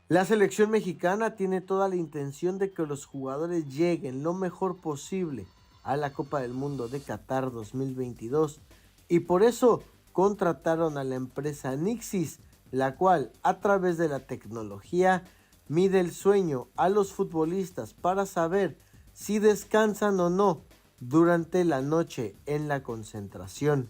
La selección mexicana tiene toda la intención de que los jugadores lleguen lo mejor posible a la Copa del Mundo de Qatar 2022 y por eso contrataron a la empresa Nixis, la cual a través de la tecnología mide el sueño a los futbolistas para saber si descansan o no durante la noche en la concentración.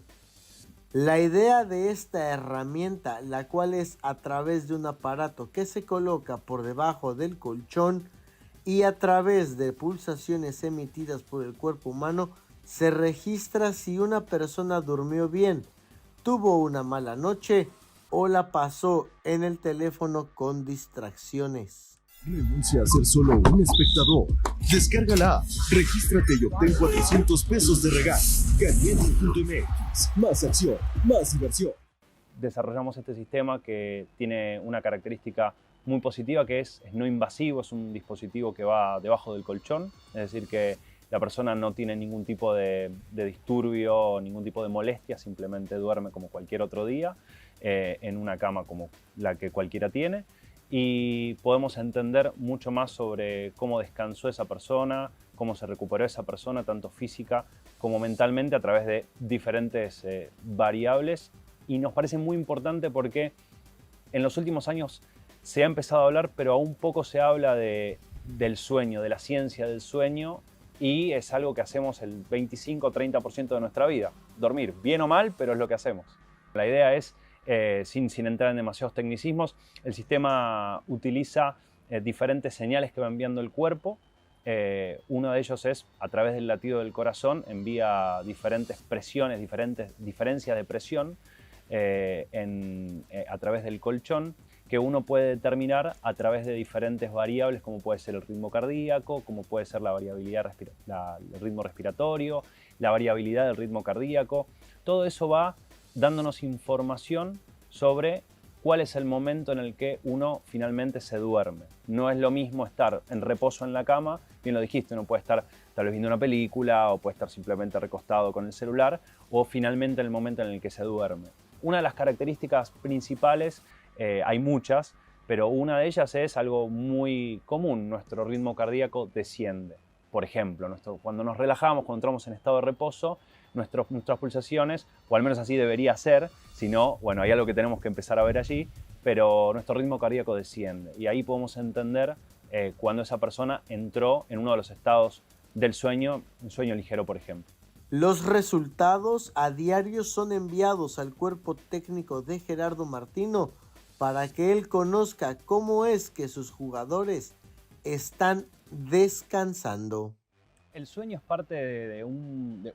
La idea de esta herramienta, la cual es a través de un aparato que se coloca por debajo del colchón y a través de pulsaciones emitidas por el cuerpo humano, se registra si una persona durmió bien, tuvo una mala noche o la pasó en el teléfono con distracciones. Renuncia a ser solo un espectador. Descarga la app, regístrate y obtén 400 pesos de regalo. Caliente.mx. Más acción, más diversión. Desarrollamos este sistema que tiene una característica muy positiva, que es no invasivo, es un dispositivo que va debajo del colchón, es decir que la persona no tiene ningún tipo de disturbio, ningún tipo de molestia, simplemente duerme como cualquier otro día, en una cama como la que cualquiera tiene, y podemos entender mucho más sobre cómo descansó esa persona, cómo se recuperó esa persona, tanto física como mentalmente, a través de diferentes variables. Y nos parece muy importante porque en los últimos años se ha empezado a hablar, pero aún poco se habla del sueño, de la ciencia del sueño, y es algo que hacemos el 25-30% de nuestra vida. Dormir, bien o mal, pero es lo que hacemos. La idea es, sin entrar en demasiados tecnicismos, el sistema utiliza diferentes señales que va enviando el cuerpo. Uno de ellos es, a través del latido del corazón, envía diferentes presiones, diferencias de presión a través del colchón, que uno puede determinar a través de diferentes variables, como puede ser el ritmo cardíaco, como puede ser la variabilidad el ritmo respiratorio, la variabilidad del ritmo cardíaco. Todo eso va dándonos información sobre cuál es el momento en el que uno finalmente se duerme. No es lo mismo estar en reposo en la cama, bien lo dijiste, uno puede estar tal vez viendo una película o puede estar simplemente recostado con el celular, o finalmente el momento en el que se duerme. Una de las características principales, hay muchas, pero una de ellas es algo muy común: nuestro ritmo cardíaco desciende. Por ejemplo, cuando nos relajamos, cuando entramos en estado de reposo, nuestras pulsaciones, o al menos así debería ser, si no, bueno, hay algo que tenemos que empezar a ver allí, pero nuestro ritmo cardíaco desciende. Y ahí podemos entender cuando esa persona entró en uno de los estados del sueño, un sueño ligero, por ejemplo. Los resultados a diario son enviados al cuerpo técnico de Gerardo Martino para que él conozca cómo es que sus jugadores están descansando. El sueño es parte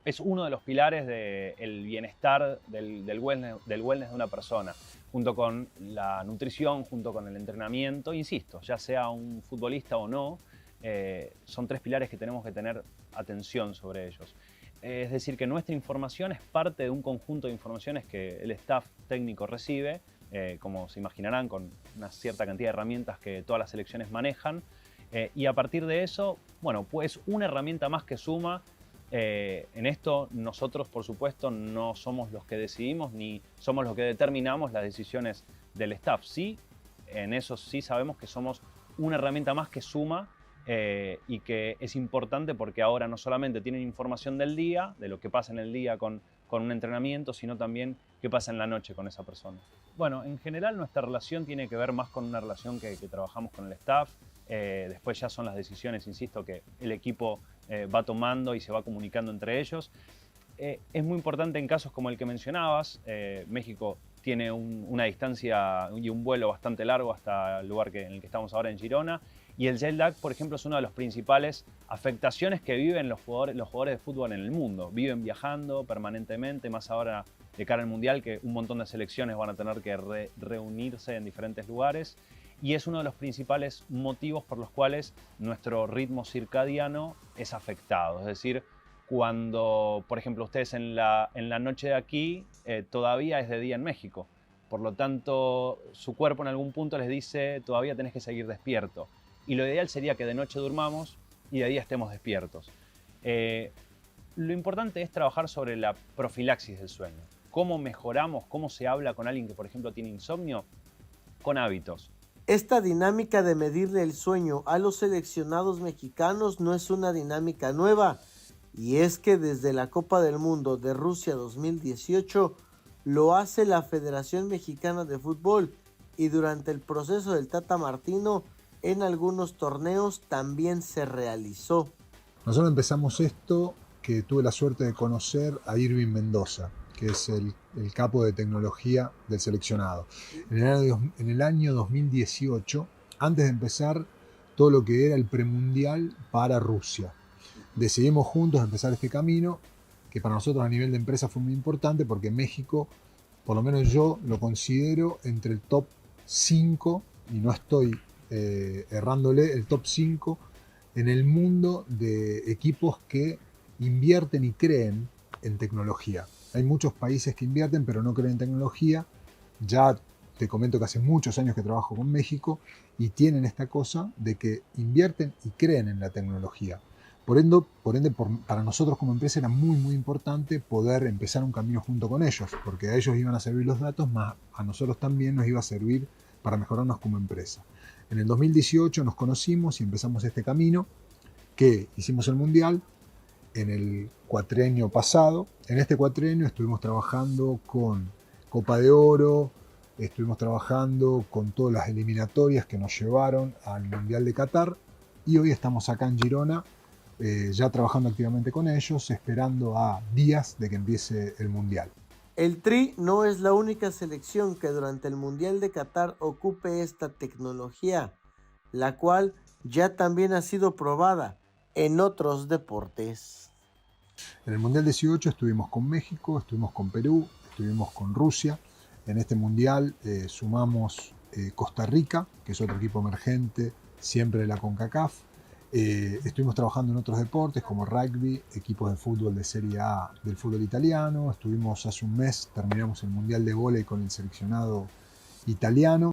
es uno de los pilares del bienestar, del wellness de una persona, junto con la nutrición, junto con el entrenamiento. Insisto, ya sea un futbolista o no, son tres pilares que tenemos que tener atención sobre ellos. Es decir, que nuestra información es parte de un conjunto de informaciones que el staff técnico recibe, como se imaginarán, con una cierta cantidad de herramientas que todas las selecciones manejan. Y a partir de eso, bueno, pues una herramienta más que suma. En esto nosotros, por supuesto, no somos los que decidimos ni somos los que determinamos las decisiones del staff. Sí, en eso sí sabemos que somos una herramienta más que suma, y que es importante porque ahora no solamente tienen información del día, de lo que pasa en el día con un entrenamiento, sino también qué pasa en la noche con esa persona. Bueno, en general nuestra relación tiene que ver más con una relación que trabajamos con el staff. Después ya son las decisiones, insisto, que el equipo va tomando y se va comunicando entre ellos. Es muy importante en casos como el que mencionabas. México tiene una distancia y un vuelo bastante largo hasta el lugar en el que estamos ahora, en Girona. Y el jet lag, por ejemplo, es una de las principales afectaciones que viven los jugadores de fútbol en el mundo. Viven viajando permanentemente, más ahora de cara al Mundial, que un montón de selecciones van a tener que reunirse en diferentes lugares. Y es uno de los principales motivos por los cuales nuestro ritmo circadiano es afectado. Es decir, cuando, por ejemplo, ustedes en la noche de aquí, todavía es de día en México. Por lo tanto, su cuerpo en algún punto les dice: todavía tenés que seguir despierto. Y lo ideal sería que de noche durmamos y de día estemos despiertos. Lo importante es trabajar sobre la profilaxis del sueño. ¿Cómo mejoramos? ¿Cómo se habla con alguien que, por ejemplo, tiene insomnio? Con hábitos. Esta dinámica de medirle el sueño a los seleccionados mexicanos no es una dinámica nueva, y es que desde la Copa del Mundo de Rusia 2018 lo hace la Federación Mexicana de Fútbol, y durante el proceso del Tata Martino en algunos torneos también se realizó. Nosotros empezamos esto que tuve la suerte de conocer a Irving Mendoza, que es el capo de tecnología del seleccionado. En el año 2018, antes de empezar todo lo que era el premundial para Rusia, decidimos juntos empezar este camino, que para nosotros a nivel de empresa fue muy importante, porque México, por lo menos yo lo considero entre el top 5, y no estoy errándole, el top 5 en el mundo de equipos que invierten y creen en tecnología. Hay muchos países que invierten pero no creen en tecnología. Ya te comento que hace muchos años que trabajo con México y tienen esta cosa de que invierten y creen en la tecnología. Por ende, para nosotros como empresa era muy importante poder empezar un camino junto con ellos, porque a ellos iban a servir los datos, más a nosotros también nos iba a servir para mejorarnos como empresa. En el 2018 nos conocimos y empezamos este camino, que hicimos el Mundial en el cuatrienio pasado. En este cuatrienio estuvimos trabajando con Copa de Oro, estuvimos trabajando con todas las eliminatorias que nos llevaron al Mundial de Qatar, y hoy estamos acá en Girona, ya trabajando activamente con ellos, esperando a días de que empiece el Mundial. El Tri no es la única selección que durante el Mundial de Qatar ocupe esta tecnología, la cual ya también ha sido probada en otros deportes. En el Mundial 18 estuvimos con México, estuvimos con Perú, estuvimos con Rusia. En este Mundial sumamos Costa Rica, que es otro equipo emergente, siempre de la CONCACAF. Estuvimos trabajando en otros deportes como rugby, equipos de fútbol de Serie A del fútbol italiano. Estuvimos hace un mes, terminamos el Mundial de Vóley con el seleccionado italiano.